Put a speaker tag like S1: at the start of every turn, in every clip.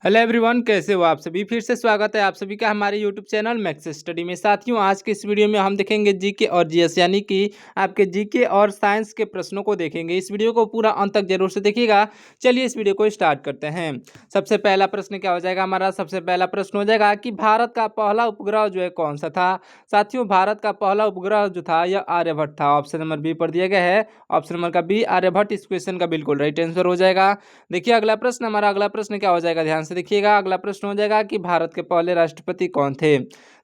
S1: Hello everyone, कैसे हो आप सभी। फिर से स्वागत है आप सभी का हमारे यूट्यूब चैनल मैक्स स्टडी में। साथियों, आज के इस वीडियो में हम देखेंगे जीके और जीएस यानी कि आपके जीके और साइंस के प्रश्नों को देखेंगे। इस वीडियो को पूरा अंत तक जरूर से देखिएगा। चलिए इस वीडियो को स्टार्ट करते हैं। सबसे पहला प्रश्न क्या हो जाएगा हमारा। सबसे पहला प्रश्न हो जाएगा कि भारत का पहला उपग्रह जो है कौन सा था। साथियों, भारत का पहला उपग्रह जो था यह आर्यभट्ट था। ऑप्शन नंबर बी पर दिया गया है। ऑप्शन नंबर का बी आर्यभट्ट इस क्वेश्चन का बिल्कुल राइट आंसर हो जाएगा। देखिए अगला प्रश्न, हमारा अगला प्रश्न क्या हो जाएगा, ध्यान से देखिएगा। अगला प्रश्न हो जाएगा कि भारत के पहले राष्ट्रपति कौन थे।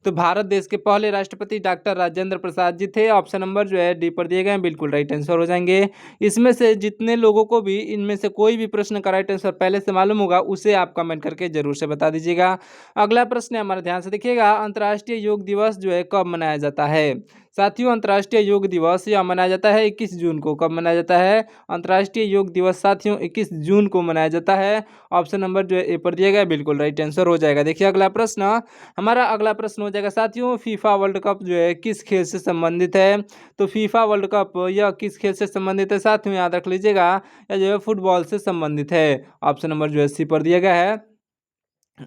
S1: तो भारत देश के पहले राष्ट्रपति डॉक्टर राजेंद्र प्रसाद जी थे। ऑप्शन नंबर जो है डी पर दिए गए हैं, बिल्कुल राइट आंसर हो जाएंगे। इसमें से जितने लोगों को भी इनमें से कोई भी प्रश्न का राइट आंसर पहले से मालूम होगा उसे आप कमेंट करके जरूर से बता दीजिएगा। अगला प्रश्न है हमारा, ध्यान से देखिएगा। अंतर्राष्ट्रीय योग दिवस जो है कब मनाया जाता है। साथियों, अंतर्राष्ट्रीय योग दिवस यह मनाया जाता है 21 जून को। कब मनाया जाता है अंतर्राष्ट्रीय योग दिवस। साथियों, 21 जून को मनाया जाता है। ऑप्शन नंबर जो है ए पर दिया गया, बिल्कुल राइट आंसर हो जाएगा। देखिए अगला प्रश्न, हमारा अगला प्रश्न हो जाएगा साथियों, फीफा वर्ल्ड कप जो है किस खेल से संबंधित है। तो फीफा वर्ल्ड कप यह किस खेल से संबंधित है साथियों, याद रख लीजिएगा, यह जो है फुटबॉल से संबंधित है। ऑप्शन नंबर जो है सी पर दिया गया है।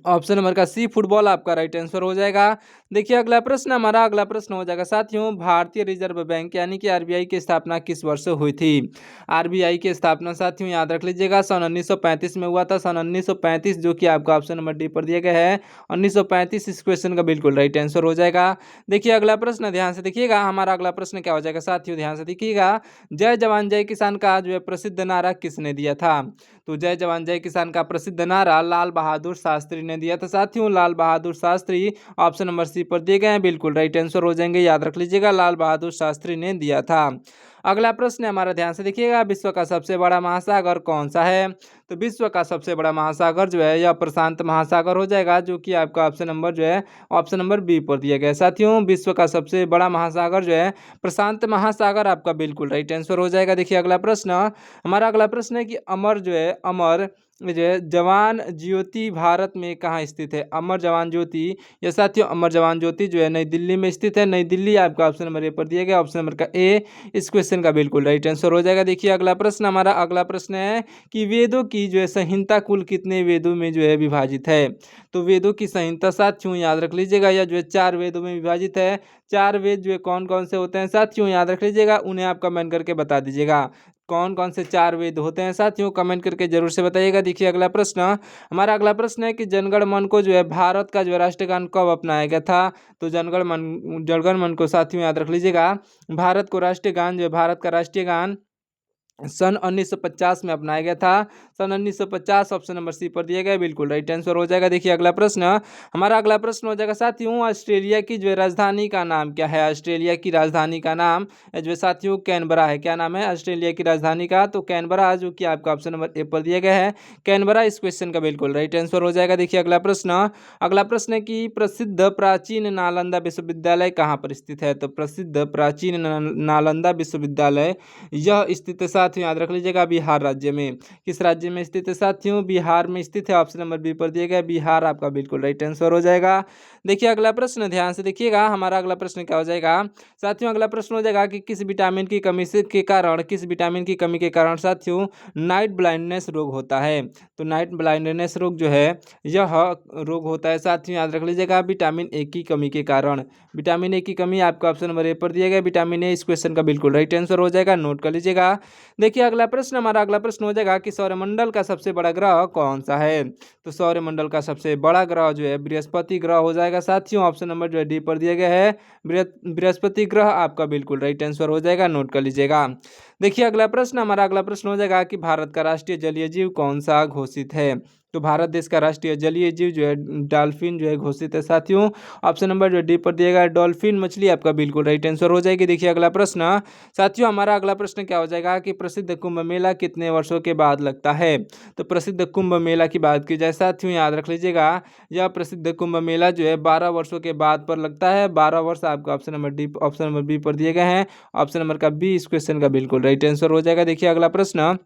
S1: ऑप्शन नंबर का सी फुटबॉल आपका राइट आंसर हो जाएगा। देखिए अगला प्रश्न, हमारा अगला प्रश्न हो जाएगा साथियों, भारतीय रिजर्व बैंक यानी कि आरबीआई की स्थापना किस वर्ष हुई थी। आरबीआई की स्थापना साथियों याद रख लीजिएगा सन 1935 में हुआ था। सन 1935 जो कि आपका ऑप्शन नंबर डी पर दिया गया है। 1935 इस क्वेश्चन का बिल्कुल राइट आंसर हो जाएगा। देखिए अगला प्रश्न, ध्यान से देखिएगा। हमारा अगला प्रश्न क्या हो जाएगा साथियों, ध्यान से देखिएगा। जय जवान जय किसान का जो है प्रसिद्ध नारा किसने दिया था। तो जय जवान जय किसान का प्रसिद्ध नारा लाल बहादुर शास्त्री ने दिया था। साथियों, Lal Bahadur Shastri option number C पर दिए गए हैं, बिल्कुल राइट आंसर हो जाएंगे। याद रख लीजिएगा, लाल बहादुर शास्त्री ने दिया था। अगला प्रश्न है हमारा, ध्यान से देखिएगा। विश्व का सबसे बड़ा महासागर कौन सा है। तो विश्व का सबसे बड़ा महासागर जो है यह प्रशांत महासागर हो जाएगा, जो कि आपका ऑप्शन नंबर जो है ऑप्शन नंबर बी पर दिया गया है। साथियों, विश्व का सबसे बड़ा महासागर जो है प्रशांत महासागर आपका बिल्कुल राइट आंसर हो जाएगा। देखिए अगला प्रश्न, हमारा अगला प्रश्न है कि अमर जो है जो है जवान ज्योति भारत में कहाँ स्थित है। अमर जवान ज्योति, ये साथियों अमर जवान ज्योति जो है नई दिल्ली में स्थित है। नई दिल्ली आपका ऑप्शन नंबर ए पर दिया गया। ऑप्शन नंबर का ए इस क्वेश्चन का बिल्कुल राइट आंसर हो जाएगा। देखिए अगला प्रश्न, हमारा अगला प्रश्न है कि वेदों की जो है संहिता कुल कितने वेदों में जो है विभाजित है। तो वेदों की संहिता साथियों याद रख लीजिएगा, यह जो है 4 वेदों में विभाजित है। 4 वेद जो है कौन कौन से होते हैं साथियों, याद रख लीजिएगा, उन्हें आप कमेंट करके बता दीजिएगा। कौन कौन से 4 वेद होते हैं साथियों, कमेंट करके जरूर से बताइएगा। देखिए अगला प्रश्न, हमारा अगला प्रश्न है कि जनगण मन को जो है भारत का जो है राष्ट्रगान कब अपनाया गया था। तो जनगण मन को साथियों याद रख लीजिएगा, भारत को राष्ट्रीय गान जो है भारत का राष्ट्रीय गान सन 1950 में अपनाया गया था। सन 1950 ऑप्शन नंबर सी पर दिया गया, बिल्कुल राइट आंसर हो जाएगा। देखिए अगला प्रश्न, हमारा अगला प्रश्न हो जाएगा साथियों, ऑस्ट्रेलिया की जो है राजधानी का नाम क्या है। ऑस्ट्रेलिया की राजधानी का नाम जो है साथियों कैनबरा है। क्या नाम है ऑस्ट्रेलिया की राजधानी का। तो कैनबरा, जो कि आपका ऑप्शन नंबर ए पर दिया गया है, कैनबरा इस क्वेश्चन का बिल्कुल राइट आंसर हो जाएगा। देखिए अगला प्रश्न, अगला प्रश्न है कि प्रसिद्ध प्राचीन नालंदा विश्वविद्यालय कहाँ पर स्थित है। तो प्रसिद्ध प्राचीन नालंदा विश्वविद्यालय यह स्थित है साथियों, याद रख लीजिएगा, बिहार राज्य में। किस राज्य में स्थित है साथियों, बिहार में स्थित है। ऑप्शन नंबर बी पर दिया गया, बिहार आपका बिल्कुल राइट आंसर हो जाएगा। देखिए अगला प्रश्न, ध्यान से देखिएगा। हमारा अगला प्रश्न क्या हो जाएगा साथियों, अगला प्रश्न हो जाएगा कि किस विटामिन की कमी से के कारण, किस विटामिन की कमी के कारण साथियों नाइट ब्लाइंडनेस रोग होता है। तो नाइट ब्लाइंडनेस रोग जो है यह रोग होता है साथियों, याद रख लीजिएगा, विटामिन ए की कमी के कारण। विटामिन ए की कमी आपका ऑप्शन नंबर ए पर दिया गया, विटामिन ए इस क्वेश्चन का बिल्कुल राइट आंसर हो जाएगा, नोट कर लीजिएगा। देखिए अगला प्रश्न, हमारा अगला प्रश्न हो जाएगा कि सौरमंडल का सबसे बड़ा ग्रह कौन सा है। तो सौरमंडल का सबसे बड़ा ग्रह जो है बृहस्पति ग्रह हो जाएगा साथियों। ऑप्शन नंबर जो है डी पर दिया गया है, बृहस्पति ग्रह आपका बिल्कुल राइट आंसर हो जाएगा, नोट कर लीजिएगा। देखिए अगला प्रश्न, हमारा अगला प्रश्न हो जाएगा कि भारत का राष्ट्रीय जलीय जीव कौन सा घोषित है। तो भारत देश का राष्ट्रीय जलीय जीव जो है डॉल्फिन जो है घोषित है साथियों। ऑप्शन नंबर जो डी पर दिया गया डॉल्फिन मछली आपका बिल्कुल राइट आंसर हो जाएगी। देखिए अगला प्रश्न साथियों, हमारा अगला प्रश्न क्या हो जाएगा कि प्रसिद्ध कुंभ मेला कितने वर्षों के बाद लगता है। तो प्रसिद्ध कुंभ मेला की बात की जाए साथियों, याद रख लीजिएगा, यह प्रसिद्ध कुंभ मेला जो है 12 वर्षों के बाद पर लगता है। 12 वर्ष आपका option number D, option number B पर दिए गए हैं। ऑप्शन नंबर का बी इस क्वेश्चन का बिल्कुल राइट आंसर हो जाएगा। देखिए अगला प्रश्न,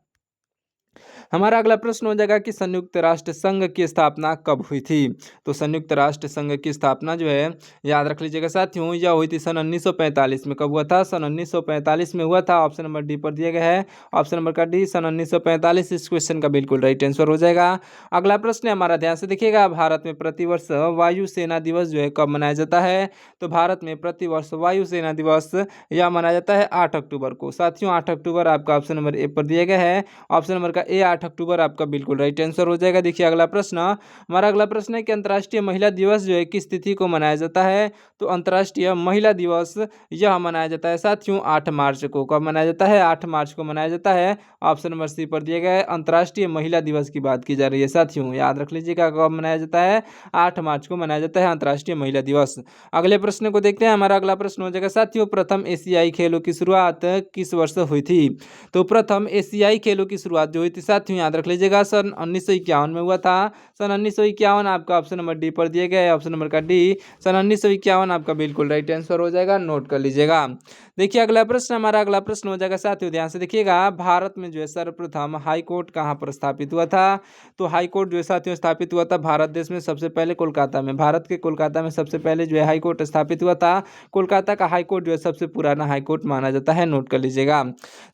S1: हमारा अगला प्रश्न हो जाएगा कि संयुक्त राष्ट्र संघ की स्थापना कब हुई थी। तो संयुक्त राष्ट्र संघ की स्थापना जो है, याद रख लीजिएगा साथियों, यह हुई थी सन 1945 में। कब हुआ था? सन 1945 में हुआ था। ऑप्शन नंबर डी पर दिया गया है, ऑप्शन नंबर का डी, सन 1945 इस क्वेश्चन का बिल्कुल राइट आंसर हो जाएगा। अगला प्रश्न है हमारा, ध्यान से देखिएगा, भारत में प्रतिवर्ष वायुसेना दिवस जो है कब मनाया जाता है। तो भारत में प्रतिवर्ष वायुसेना दिवस यह मनाया जाता है 8 अक्टूबर को। साथियों 8 अक्टूबर आपका ऑप्शन नंबर ए पर दिया गया है, ऑप्शन नंबर का ए 8 अक्टूबर आपका बिल्कुल राइट आंसर हो जाएगा। देखिए अगला प्रश्न, हमारा अगला प्रश्न है कि अंतर्राष्ट्रीय महिला दिवस जो है किस तिथि को मनाया जाता है। तो अंतर्राष्ट्रीय महिला दिवस यह मनाया जाता है साथियों 8 मार्च को। कब मनाया जाता है? 8 मार्च को मनाया जाता है। ऑप्शन नंबर सी पर दिया गया है, अंतर्राष्ट्रीय महिला दिवस की बात की जा रही है साथियों, याद रख लीजिएगा कब मनाया जाता है, 8 मार्च को मनाया जाता है अंतर्राष्ट्रीय महिला दिवस। अगले प्रश्न को देखते हैं। हमारा अगला प्रश्न हो जाएगा साथियों, प्रथम एशियाई खेलों की शुरुआत किस वर्ष हुई थी। तो प्रथम एशियाई खेलों की शुरुआत जो हुई थी साथियों, याद रख लीजिएगा सन 1951 में हुआ था। सन 1951 आपका ऑप्शन नंबर डी पर दिया गया है, ऑप्शन नंबर का डी, सन 1951 आपका बिल्कुल राइट आंसर हो जाएगा, नोट कर लीजिएगा। देखिए अगला प्रश्न, हमारा अगला प्रश्न हो जाएगा साथियों, ध्यान से देखिएगा, भारत में जो है सर्वप्रथम हाई कोर्ट कहाँ पर स्थापित हुआ था। तो हाई कोर्ट जो है साथियों स्थापित हुआ था भारत देश में सबसे पहले कोलकाता में। भारत के कोलकाता में सबसे पहले जो है हाई कोर्ट स्थापित हुआ था। कोलकाता का हाई कोर्ट जो है सबसे पुराना हाई कोर्ट माना जाता है, नोट कर लीजिएगा।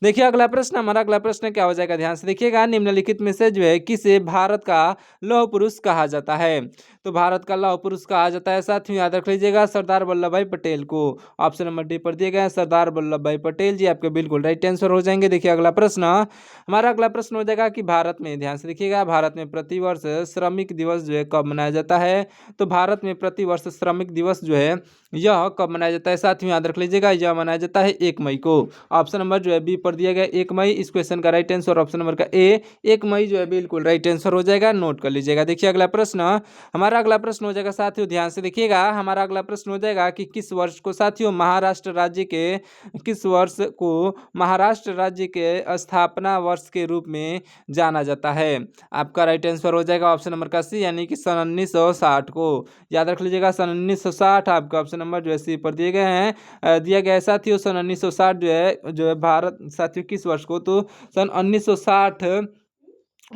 S1: देखिए अगला प्रश्न, हमारा अगला प्रश्न क्या हो जाएगा, ध्यान से देखिएगा, निम्नलिखित में से जो है किसे भारत का लौह पुरुष कहा जाता है। तो भारत का लौह पुरुष कहा जाता है साथियों, याद रख लीजिएगा, सरदार वल्लभ भाई पटेल को। ऑप्शन नंबर डी पर दिए गए हैं, सरदार वल्लभ भाई पटेल जी आपके बिल्कुल राइट आंसर हो जाएंगे। देखिए अगला प्रश्न, हमारा अगला प्रश्न हो जाएगा कि भारत में, ध्यान से देखिएगा, भारत में प्रतिवर्ष श्रमिक दिवस जो है कब मनाया जाता है। तो भारत में प्रतिवर्ष श्रमिक दिवस जो है यह कब मनाया जाता है साथियों, याद रख लीजिएगा, यह मनाया जाता है 1 मई को। ऑप्शन नंबर जो है बी पर दिया गया 1 मई इस क्वेश्चन का राइट आंसर, ऑप्शन नंबर का ए 1 मई जो है बिल्कुल राइट आंसर हो जाएगा, नोट कर लीजिएगा। देखिए अगला प्रश्न, हमारा अगला प्रश्न हो जाएगा साथियों, ध्यान से देखिएगा, हमारा अगला प्रश्न हो जाएगा कि किस वर्ष को साथियों महाराष्ट्र राज्य के, किस वर्ष को महाराष्ट्र राज्य के स्थापना वर्ष के रूप में जाना जाता है। आपका राइट आंसर हो जाएगा ऑप्शन नंबर का सी, यानी कि सन 1960 को। याद रख लीजिएगा सन 1960 आपका ऑप्शन नंबर जो है सी पर दिए गए हैं, दिया गया है साथियों। सन 1960 जो है भारत साथियों किस वर्ष को, तो सन 1960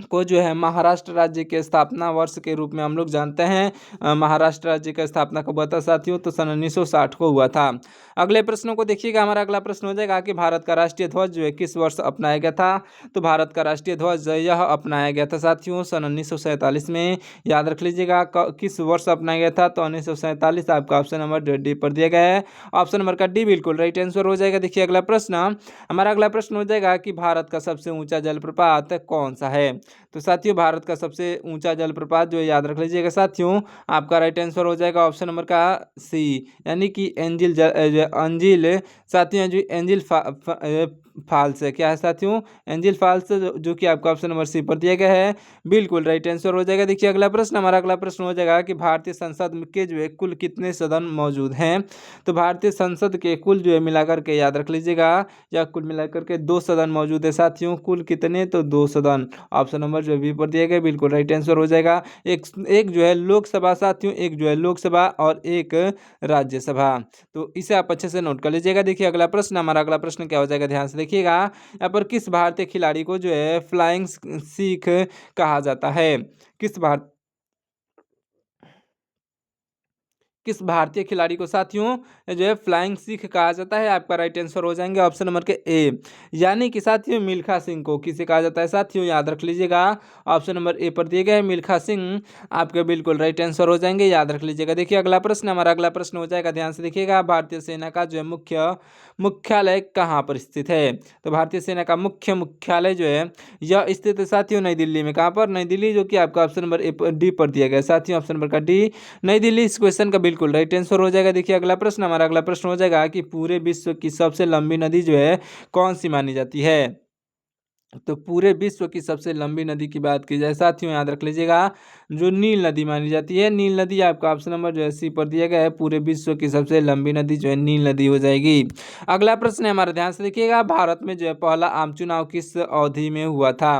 S1: को जो है महाराष्ट्र राज्य के स्थापना वर्ष के रूप में हम लोग जानते हैं। महाराष्ट्र राज्य का स्थापना कब हुआ था साथियों, तो सन 1960 को हुआ था। अगले प्रश्नों को देखिएगा, हमारा अगला प्रश्न हो जाएगा कि भारत का राष्ट्रीय ध्वज जो है किस वर्ष अपनाया गया था। तो भारत का राष्ट्रीय ध्वज यह अपनाया गया था साथियों सन 1947 में। याद रख लीजिएगा किस वर्ष अपनाया गया था, तो 1947 आपका ऑप्शन नंबर डी पर दिया गया है, ऑप्शन नंबर का डी बिल्कुल राइट आंसर हो जाएगा। देखिए अगला प्रश्न, हमारा अगला प्रश्न हो जाएगा कि भारत का सबसे ऊंचा जलप्रपात कौन सा है। तो साथियों भारत का सबसे ऊंचा जलप्रपात जो है, याद रख लीजिएगा साथियों, आपका राइट आंसर हो जाएगा ऑप्शन नंबर का सी, यानी कि एंजिल साथियों जो एंजिल फॉल्स है, क्या है साथियों, एंजिल फॉल्स, जो कि आपका ऑप्शन नंबर सी पर दिया गया है, बिल्कुल राइट आंसर हो जाएगा। देखिए अगला प्रश्न, हमारा अगला प्रश्न हो जाएगा कि भारतीय संसद के जो है कुल कितने सदन मौजूद हैं। तो भारतीय संसद के कुल जो है मिलाकर के, याद रख लीजिएगा, या कुल मिलाकर के 2 सदन मौजूद है साथियों। कुल कितने, तो 2 सदन, ऑप्शन नंबर जो बी पर दिया गया बिल्कुल राइट आंसर हो जाएगा। एक जो है लोकसभा साथियों, एक जो है लोकसभा और एक राज्यसभा, तो इसे आप अच्छे से नोट कर लीजिएगा। देखिए अगला प्रश्न, हमारा अगला प्रश्न क्या हो जाएगा, ध्यान से देखिएगा, यहाँ पर किस भारतीय खिलाड़ी को जो है फ्लाइंग सिख कहा जाता है। किस भारतीय खिलाड़ी को साथियों जो है फ्लाइंग सिख कहा जाता है, आपका राइट आंसर हो जाएंगे ऑप्शन नंबर के ए, यानी कि साथियों मिल्खा सिंह को किसे कहा जाता है साथियों, याद रख लीजिएगा, ऑप्शन नंबर ए पर दिए गए मिल्खा सिंह आपके बिल्कुल राइट आंसर हो जाएंगे, याद रख लीजिएगा। देखिए अगला प्रश्न, हमारा अगला प्रश्न हो जाएगा, ध्यान से देखिएगा, भारतीय सेना का जो है मुख्यालय कहाँ पर स्थित है। तो भारतीय सेना का मुख्यालय जो है यह स्थित है साथियों नई दिल्ली में। कहाँ पर, नई दिल्ली, जो कि आपका ऑप्शन नंबर डी पर दिया गया साथियों, ऑप्शन नंबर का डी, नई दिल्ली इस क्वेश्चन का बिल्कुल राइट आंसर हो जाएगा। देखिए अगला प्रश्न, हमारा अगला प्रश्न हो जाएगा कि पूरे विश्व की सबसे लंबी नदी जो है कौन सी मानी जाती है। तो पूरे विश्व की सबसे लंबी नदी की बात की जाए साथियों, याद रख लीजिएगा, जो नील नदी मानी जाती है, नील नदी आपका ऑप्शन नंबर जो है सी पर दिया गया है, पूरे विश्व की सबसे लंबी नदी जो है नील नदी हो जाएगी। अगला प्रश्न है हमारा, ध्यान से देखिएगा, भारत में जो है पहला आम चुनाव किस अवधि में हुआ था।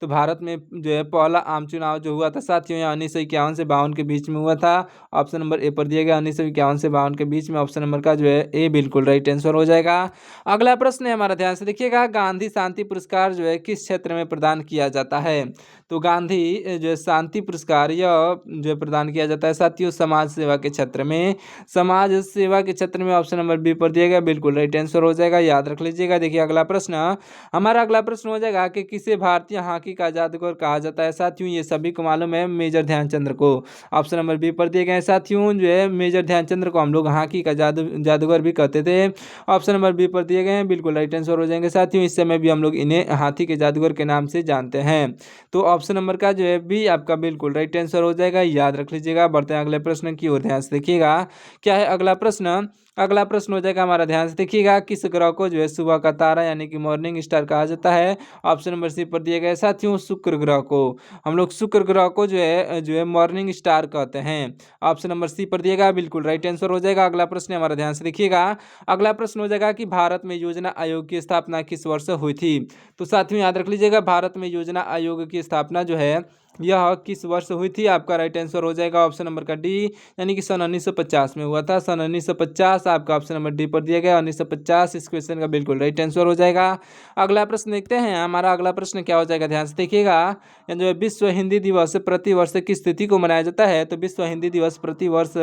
S1: तो भारत में जो है पहला आम चुनाव जो हुआ था साथियों, यह 1951 से 52 के बीच में हुआ था। ऑप्शन नंबर ए पर दिया गया 1951 से 52 के बीच में। ऑप्शन नंबर का जो है ए बिल्कुल राइट आंसर हो जाएगा। अगला प्रश्न है हमारा, ध्यान से देखिएगा, गांधी शांति पुरस्कार जो है किस क्षेत्र में प्रदान किया जाता है? तो गांधी जो है शांति पुरस्कार यह जो है प्रदान किया जाता है साथियों समाज सेवा के क्षेत्र में। समाज सेवा के क्षेत्र में ऑप्शन नंबर बी पर दिया गया बिल्कुल राइट आंसर हो जाएगा, याद रख लीजिएगा। देखिए अगला प्रश्न, हमारा अगला प्रश्न हो जाएगा कि किसे भारतीय हॉकी का जादूगर कहा जाता है? साथियों ये सभी को मालूम है, मेजर ध्यानचंद्र को। ऑप्शन नंबर बी पर दिए गए साथियों, जो है मेजर ध्यानचंद्र को हम लोग हॉकी का जादूगर भी कहते थे। ऑप्शन नंबर बी पर दिए गए हैं, बिल्कुल राइट आंसर हो जाएंगे साथियों। इस समय भी हम लोग इन्हें हाथी के जादूगर के नाम से जानते हैं। तो ऑप्शन नंबर का जो है बी आपका बिल्कुल राइट आंसर हो जाएगा, याद रख लीजिएगा। बढ़ते हैं अगले प्रश्न की ओर, ध्यान से देखिएगा क्या है अगला प्रश्न। अगला प्रश्न हो जाएगा हमारा, ध्यान से देखिएगा, किस ग्रह को जो है सुबह का तारा यानी कि मॉर्निंग स्टार कहा जाता है? ऑप्शन नंबर सी पर दिए गए साथियों, शुक्र ग्रह को। हम लोग शुक्र ग्रह को जो है मॉर्निंग स्टार कहते हैं। ऑप्शन नंबर सी पर दिएगा बिल्कुल राइट आंसर हो जाएगा। अगला प्रश्न हमारा, ध्यान से देखिएगा, अगला प्रश्न हो जाएगा कि भारत में योजना आयोग की स्थापना किस वर्ष हुई थी? तो साथियों याद रख लीजिएगा, भारत में योजना आयोग की स्थापना जो है यह किस वर्ष हुई थी? आपका राइट आंसर हो जाएगा ऑप्शन नंबर का डी, यानी कि सन 1950 में हुआ था। सन 1950 आपका ऑप्शन नंबर डी पर दिया गया 1950। इस क्वेश्चन का बिल्कुल राइट आंसर हो जाएगा। अगला प्रश्न देखते हैं, हमारा अगला प्रश्न क्या हो जाएगा, ध्यान से देखिएगा, जो है विश्व हिंदी दिवस प्रति वर्ष किस तिथि को मनाया जाता है? तो विश्व हिंदी दिवस प्रति वर्ष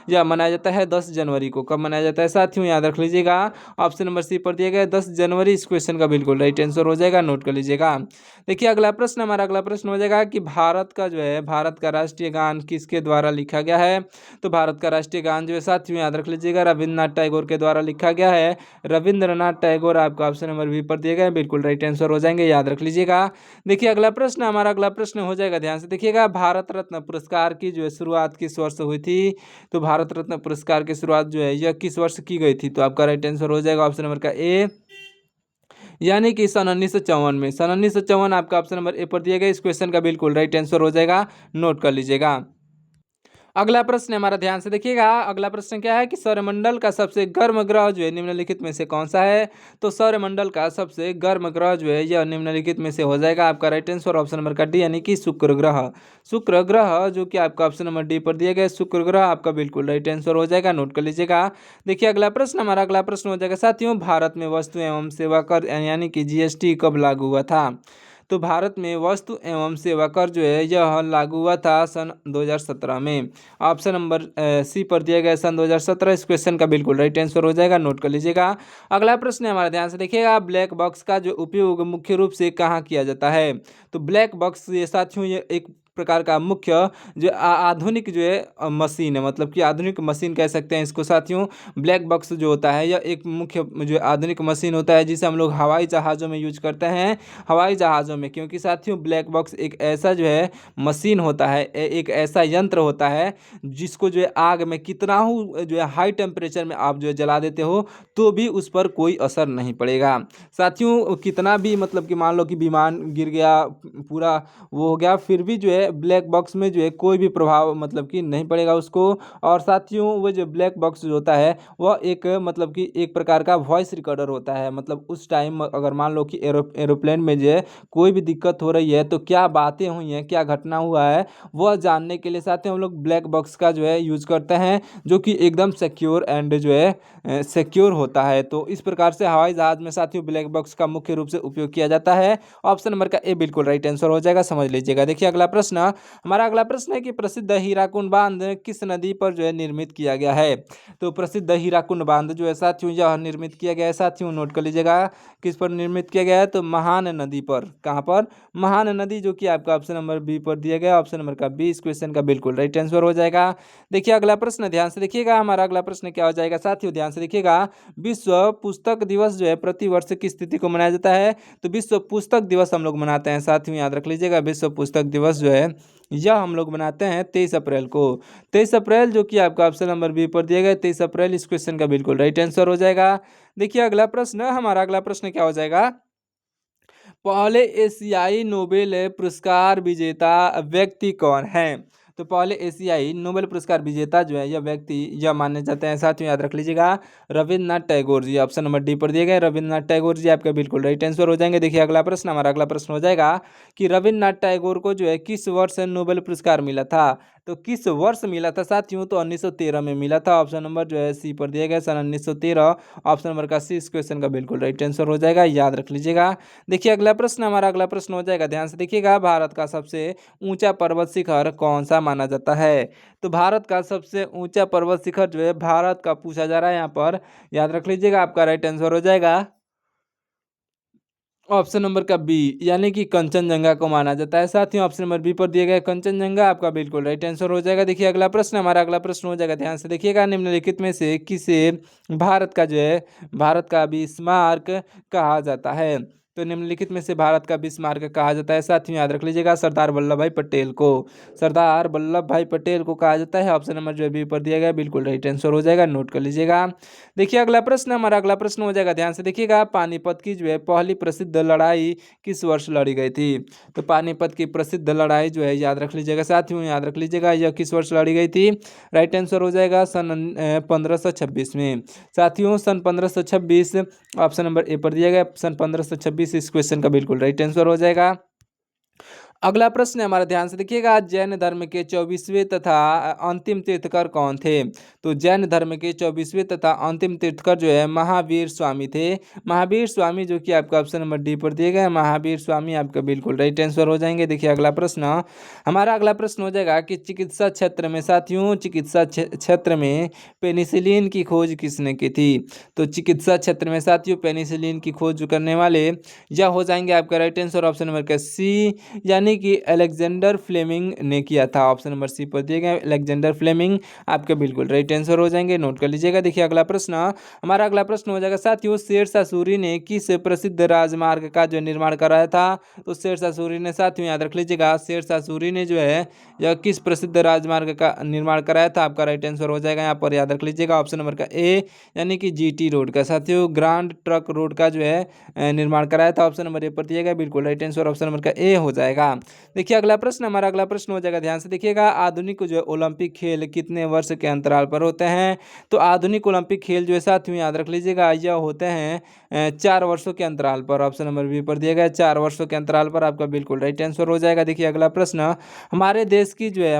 S1: यह मनाया जाता है 10 जनवरी को। कब मनाया जाता है साथियों? याद रख लीजिएगा, ऑप्शन नंबर सी पर दिया गया 10 जनवरी। इस क्वेश्चन का बिल्कुल राइट आंसर हो जाएगा, नोट कर लीजिएगा। देखिए अगला प्रश्न, हमारा अगला प्रश्न हो जाएगा कि भारत का जो है भारत का राष्ट्रीय गान किसके द्वारा लिखा गया है? तो भारत का राष्ट्रीय गान जो है साथियों याद रख लीजिएगा, रविन्द्रनाथ टैगोर के द्वारा लिखा गया है। रविंद्रनाथ टैगोर आपका ऑप्शन नंबर बी पर दिए गए, बिल्कुल राइट आंसर हो जाएंगे, याद रख लीजिएगा। देखिए अगला प्रश्न, हमारा अगला प्रश्न हो जाएगा, ध्यान से देखिएगा, भारत रत्न पुरस्कार की जो है शुरुआत किस वर्ष हुई थी? तो भारत रत्न पुरस्कार की शुरुआत जो है यह किस वर्ष की गई थी? तो आपका राइट आंसर हो जाएगा ऑप्शन नंबर का ए, यानी कि सन 1954 में। सन 1954 आपका ऑप्शन नंबर ए पर दिया गया। इस क्वेश्चन का बिल्कुल राइट आंसर हो जाएगा, नोट कर लीजिएगा। अगला प्रश्न हमारा, ध्यान से देखिएगा, अगला प्रश्न क्या है कि सौरमंडल का सबसे गर्म ग्रह जो है निम्नलिखित में से कौन सा है? तो सौरमंडल का सबसे गर्म ग्रह जो है यह निम्नलिखित में से हो जाएगा। आपका राइट आंसर ऑप्शन नंबर का डी, यानी कि शुक्र ग्रह। शुक्र ग्रह जो कि आपका ऑप्शन नंबर डी पर दिया गया, शुक्र ग्रह आपका बिल्कुल राइट आंसर हो जाएगा, नोट कर लीजिएगा। देखिए अगला प्रश्न, हमारा अगला प्रश्न हो जाएगा साथियों, भारत में वस्तु एवं सेवा कर यानी कि जीएसटी कब लागू हुआ था? तो भारत में वस्तु एवं सेवा कर जो है यह लागू हुआ था सन 2017 में। ऑप्शन नंबर सी पर दिया गया सन 2017। इस क्वेश्चन का बिल्कुल राइट आंसर हो जाएगा, नोट कर लीजिएगा। अगला प्रश्न है हमारा, ध्यान से देखिएगा, ब्लैक बॉक्स का जो उपयोग मुख्य रूप से कहाँ किया जाता है? तो ब्लैक बॉक्स ये साथियों ये एक प्रकार का मुख्य जो आधुनिक जो है मशीन है, मतलब कि आधुनिक मशीन कह सकते हैं इसको साथियों। ब्लैक बॉक्स जो होता है यह एक मुख्य जो आधुनिक मशीन होता है जिसे हम लोग हवाई जहाज़ों में यूज करते हैं। हवाई जहाज़ों में, क्योंकि साथियों ब्लैक बॉक्स एक ऐसा जो है मशीन होता है, एक ऐसा यंत्र होता है जिसको जो है आग में कितना हो जो है हाई टेम्परेचर में आप जो है जला देते हो तो भी उस पर कोई असर नहीं पड़ेगा साथियों। कितना भी मतलब कि मान लो कि विमान गिर गया, पूरा वो हो गया, फिर भी जो है ब्लैक बॉक्स में जो है कोई भी प्रभाव मतलब कि नहीं पड़ेगा उसको। और साथियों वो जो ब्लैक बॉक्स जो होता है वह एक मतलब कि एक प्रकार का वॉइस रिकॉर्डर होता है। मतलब उस टाइम अगर मान लो कि एरोप्लेन में जो है कोई भी दिक्कत हो रही है तो क्या बातें हुई हैं, क्या घटना हुआ है, वह जानने के लिए साथियों हम लोग ब्लैक बॉक्स का जो है यूज़ करते हैं, जो कि एकदम सिक्योर एंड जो है सिक्योर होता है। तो इस प्रकार से हवाई जहाज में साथियों ब्लैक बॉक्स का मुख्य रूप से उपयोग किया जाता है। ऑप्शन नंबर का ए बिल्कुल राइट आंसर हो जाएगा, समझ लीजिएगा। देखिए अगला प्रश्न, हमारा अगला प्रश्न है कि प्रसिद्ध हीराकुंड बांध किस नदी पर जो है निर्मित किया गया है? तो प्रसिद्ध हीराकुंड बांध जो है साथियों यह निर्मित किया गया है, साथियों नोट कर लीजिएगा किस पर निर्मित किया गया है? तो महान नदी पर। कहाँ पर? महान नदी, जो कि आपका ऑप्शन नंबर बी पर दिया गया, ऑप्शन नंबर का बी। इस क्वेश्चन का बिल्कुल राइट आंसर हो जाएगा। देखिए अगला प्रश्न, ध्यान से देखिएगा, हमारा अगला प्रश्न क्या हो जाएगा साथियों, ध्यान से देखिएगा, विश्व पुस्तक दिवस जो है प्रति वर्ष किस तिथि को मनाया जाता है? तो विश्व पुस्तक दिवस हम लोग मनाते हैं साथियों, याद रख लीजिएगा, विश्व पुस्तक दिवस जो है यह हम लोग मनाते हैं 23 अप्रैल को। 23 अप्रैल जो कि आपका ऑप्शन नंबर बी पर दिया गया 23 अप्रैल। इस क्वेश्चन का बिल्कुल राइट आंसर हो जाएगा। देखिए अगला प्रश्न, हमारा अगला प्रश्न क्या हो जाएगा, पहले एशियाई नोबेल पुरस्कार विजेता व्यक्ति कौन है? तो पहले एशियाई नोबेल पुरस्कार विजेता जो है यह व्यक्ति यह माने जाते हैं, साथियों याद रख लीजिएगा, Rabindranath Tagore ji. Option number D पर दिए गए रविन्द्रनाथ टैगोर जी आपका बिल्कुल राइट आंसर हो जाएंगे। देखिए अगला प्रश्न, हमारा अगला प्रश्न हो जाएगा कि रविन्द्रनाथ टैगोर को जो है किस वर्ष नोबेल पुरस्कार मिला था। तो किस वर्ष मिला था साथियों, तो 1913 में मिला था। ऑप्शन नंबर जो है सी पर दिया गया सन 1913। ऑप्शन नंबर का सी इस क्वेश्चन का बिल्कुल राइट आंसर हो जाएगा, याद रख लीजिएगा। देखिए अगला प्रश्न, हमारा अगला प्रश्न हो जाएगा, ध्यान से देखिएगा, भारत का सबसे ऊंचा पर्वत शिखर कौन सा माना जाता है। तो भारत का सबसे ऊंचा पर्वत शिखर जो है भारत का पूछा जा रहा है यहाँ पर, याद रख लीजिएगा, आपका राइट आंसर हो जाएगा ऑप्शन नंबर का बी, यानी कि कंचनजंगा को माना जाता है। साथियों ऑप्शन नंबर बी पर दिए गए कंचनजंगा आपका बिल्कुल राइट आंसर हो जाएगा। देखिए अगला प्रश्न, हमारा अगला प्रश्न हो जाएगा, ध्यान से देखिएगा, निम्नलिखित में से किसे भारत का जो है भारत का बिस्मार्क कहा जाता है। तो निम्नलिखित में से भारत का बिस्मार्क कहा जाता है, साथियों याद रख लीजिएगा, सरदार वल्लभ भाई पटेल को, सरदार वल्लभ भाई पटेल को कहा जाता है। ऑप्शन नंबर जो है बी पर दिया गया बिल्कुल राइट आंसर हो जाएगा, नोट कर लीजिएगा। देखिए अगला प्रश्न, हमारा अगला प्रश्न हो जाएगा, ध्यान से देखिएगा, पानीपत की जो है पहली प्रसिद्ध लड़ाई किस वर्ष लड़ी गई थी। तो पानीपत की प्रसिद्ध लड़ाई जो है याद रख लीजिएगा, साथियों याद रख लीजिएगा, यह किस वर्ष लड़ी गई थी। राइट आंसर हो जाएगा सन 1526 में। साथियों सन 1526 ऑप्शन नंबर ए पर दिया गया, सन 1526 इस क्वेश्चन का बिल्कुल राइट आंसर हो जाएगा। अगला प्रश्न है हमारा, ध्यान से देखिएगा, जैन धर्म के 24वें तथा अंतिम तीर्थकर कौन थे। तो जैन धर्म के 24वें तथा अंतिम तीर्थकर जो है महावीर स्वामी थे। महावीर स्वामी जो कि आपका ऑप्शन नंबर डी पर दिए गए, महावीर स्वामी आपका बिल्कुल राइट आंसर हो जाएंगे। देखिए अगला प्रश्न, हमारा अगला प्रश्न हो जाएगा कि चिकित्सा क्षेत्र में, साथियों चिकित्सा क्षेत्र में पेनिसिलिन की खोज किसने की थी। तो चिकित्सा क्षेत्र में साथियों पेनिसिलिन की खोज करने वाले यह हो जाएंगे आपका राइट आंसर ऑप्शन नंबर का सी, यानी कि अलेक्जेंडर फ्लेमिंग ने किया था। ऑप्शन नंबर सी पर दिए गए अलेक्जेंडर फ्लेमिंग आपके बिल्कुल राइट आंसर हो जाएंगे, नोट कर लीजिएगा। देखिए अगला प्रश्न, हमारा अगला प्रश्न हो जाएगा, साथियों शेरशाह सूरी ने किस प्रसिद्ध राजमार्ग का जो निर्माण कराया था। तो शेरशाह सूरी ने, साथियों याद रख लीजिएगा, शेरशाह सूरी ने जो है यह किस प्रसिद्ध राजमार्ग का निर्माण कराया था, आपका राइट आंसर हो जाएगा यहाँ पर, याद रख लीजिएगा ऑप्शन नंबर का ए, यानी कि जीटी रोड का, साथियों ग्रांड ट्रक रोड का जो है निर्माण कराया था। ऑप्शन नंबर ए पर दिया गया बिल्कुल राइट आंसर ऑप्शन नंबर का ए हो जाएगा। देखिए अगला प्रश्न, हमारा अगला प्रश्न हो जाएगा, ध्यान से देखिएगा, आधुनिक जो है ओलंपिक खेल कितने वर्ष के अंतराल पर होते हैं। तो आधुनिक ओलंपिक खेल जो है साथियों याद रख लीजिएगा, यह होते हैं 4 वर्षों के अंतराल पर। ऑप्शन नंबर बी पर दिया गया 4 वर्षों के अंतराल पर, आपका बिल्कुल राइट आंसर हो जाएगा। देखिए अगला प्रश्न, हमारे देश की जो है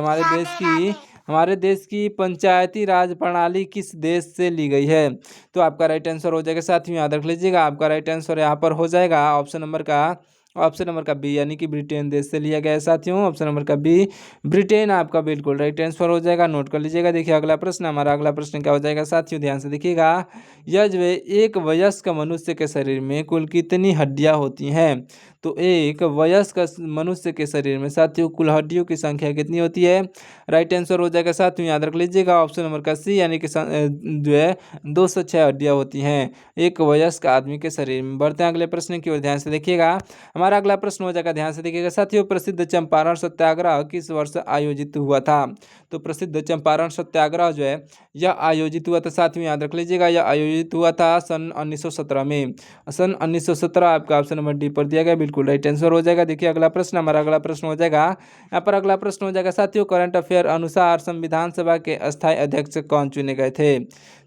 S1: हमारे देश की पंचायती राज प्रणाली किस देश से ली गई है। तो आपका राइट आंसर हो जाएगा, साथियों याद रख लीजिएगा, आपका राइट आंसर यहाँ पर हो जाएगा ऑप्शन नंबर का बी, यानी कि ब्रिटेन देश से लिया गया है। साथियों ऑप्शन नंबर का बी ब्रिटेन आपका बिल्कुल राइट आंसर हो जाएगा, नोट कर लीजिएगा। देखिए अगला प्रश्न, हमारा अगला प्रश्न क्या हो जाएगा, साथियों ध्यान से देखिएगा, यह जो है एक वयस्क मनुष्य के शरीर में कुल कितनी हड्डियां होती हैं। तो एक वयस्क मनुष्य के शरीर में साथियों कुल हड्डियों की संख्या कितनी होती है। राइट आंसर हो जाएगा, साथियों याद रख लीजिएगा ऑप्शन नंबर का सी, यानी कि जो है 206 हड्डियां होती हैं एक वयस्क आदमी के शरीर में। बढ़ते हैं अगले प्रश्न की ओर, ध्यान से देखिएगा, हमारा अगला प्रश्न हो जाएगा, ध्यान से देखिएगा, साथियों प्रसिद्ध चंपारण सत्याग्रह किस वर्ष आयोजित हुआ था। तो प्रसिद्ध चंपारण सत्याग्रह जो है यह आयोजित हुआ था, साथियों याद रख लीजिएगा, यह आयोजित हुआ था सन 1917 में। सन 1917 आपका ऑप्शन नंबर डी पर दिया गया, बिल्कुल राइट आंसर हो जाएगा। देखिए अगला प्रश्न, हमारा अगला प्रश्न हो जाएगा, यहाँ पर अगला प्रश्न हो जाएगा, साथियों करंट अफेयर अनुसार संविधान सभा के अस्थायी अध्यक्ष कौन चुने गए थे।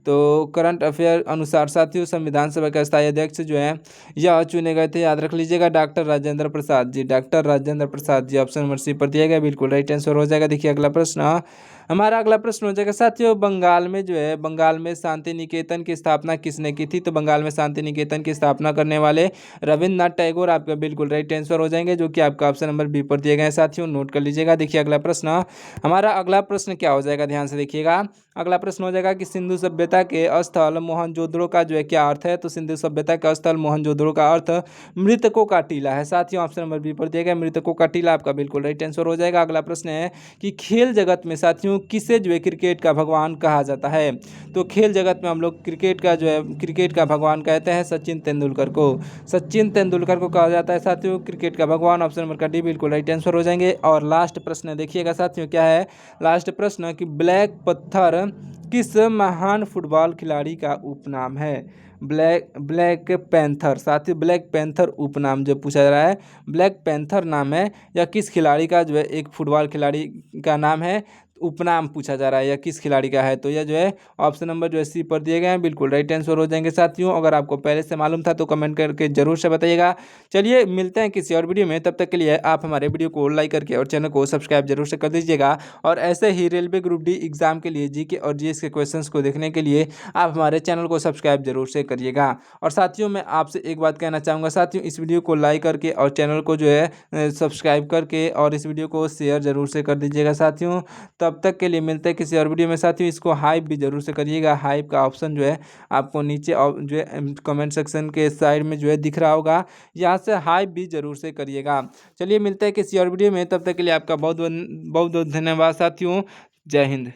S1: तो करंट अफेयर अनुसार साथियों संविधान सभा के अस्थायी अध्यक्ष जो है यह चुने गए थे, याद रख लीजिएगा, doctor Rajendra Prasad ji, doctor Rajendra Prasad ji option number C पर दिया गया, बिल्कुल राइट आंसर हो जाएगा। देखिए अगला प्रश्न, हमारा अगला प्रश्न हो जाएगा, साथियों बंगाल में शांति निकेतन की स्थापना किसने की थी। तो बंगाल में शांति निकेतन की स्थापना करने वाले रविन्द्रनाथ टैगोर आपका बिल्कुल राइट आंसर हो जाएंगे, जो कि आपका ऑप्शन नंबर बी पर दिए गए हैं। साथियों नोट कर लीजिएगा। देखिए अगला प्रश्न, हमारा अगला प्रश्न क्या हो जाएगा, ध्यान से देखिएगा, अगला प्रश्न हो जाएगा कि सिंधु सभ्यता के स्थल मोहनजोदड़ो का जो है क्या अर्थ है। तो सिंधु सभ्यता का स्थल मोहनजोदड़ो का अर्थ मृतकों का टीला है। साथियों ऑप्शन नंबर बी पर दिया गया मृतकों का टीला आपका बिल्कुल राइट आंसर हो जाएगा। अगला प्रश्न है कि खेल जगत में साथियों किसे जो है क्रिकेट का भगवान कहा जाता है। तो खेल जगत में हम लोग क्रिकेट का भगवान कहते हैं सचिन तेंदुलकर को, सचिन तेंदुलकर को कहा जाता है साथियों क्रिकेट का भगवान। ऑप्शन नंबर का डी बिल्कुल राइट आंसर हो जाएंगे। और लास्ट प्रश्न देखिएगा साथियों क्या है, लास्ट प्रश्न कि ब्लैक पत्थर किस महान फुटबॉल खिलाड़ी का उपनाम है? Black black panther. साथियों, ब्लैक पैंथर उपनाम जो पूछा जा रहा है, ब्लैक पैंथर नाम है या किस खिलाड़ी का जो है एक फुटबॉल खिलाड़ी का नाम है, उपनाम पूछा जा रहा है या किस खिलाड़ी का है? तो यह जो है ऑप्शन नंबर जो है सी पर दिए गए हैं, बिल्कुल राइट आंसर हो जाएंगे। साथियों, अगर आपको पहले से मालूम था तो कमेंट करके जरूर से बताइएगा। चलिए मिलते हैं किसी और वीडियो में, तब तक के लिए आप हमारे वीडियो को लाइक करके और चैनल को सब्सक्राइब जरूर से कर दीजिएगा। और ऐसे ही रेलवे ग्रुप डी एग्जाम के लिए जीके और जीएस के क्वेश्चंस को देखने के लिए आप हमारे चैनल को सब्सक्राइब जरूर से करिएगा। और साथियों, मैं आपसे एक बात कहना चाहूँगा साथियों, इस वीडियो को लाइक करके और चैनल को जो है सब्सक्राइब करके और इस वीडियो को शेयर जरूर से कर दीजिएगा साथियों। तब तक के लिए मिलते हैं किसी और वीडियो में साथियों। इसको हाइप भी जरूर से करिएगा। हाइप का ऑप्शन जो है आपको नीचे जो है कमेंट सेक्शन के साइड में जो है दिख रहा होगा, यहाँ से हाइप भी जरूर से करिएगा। चलिए मिलते हैं किसी और वीडियो में, तब तक के लिए आपका बहुत बहुत बहुत बहुत धन्यवाद साथियों। जय हिंद।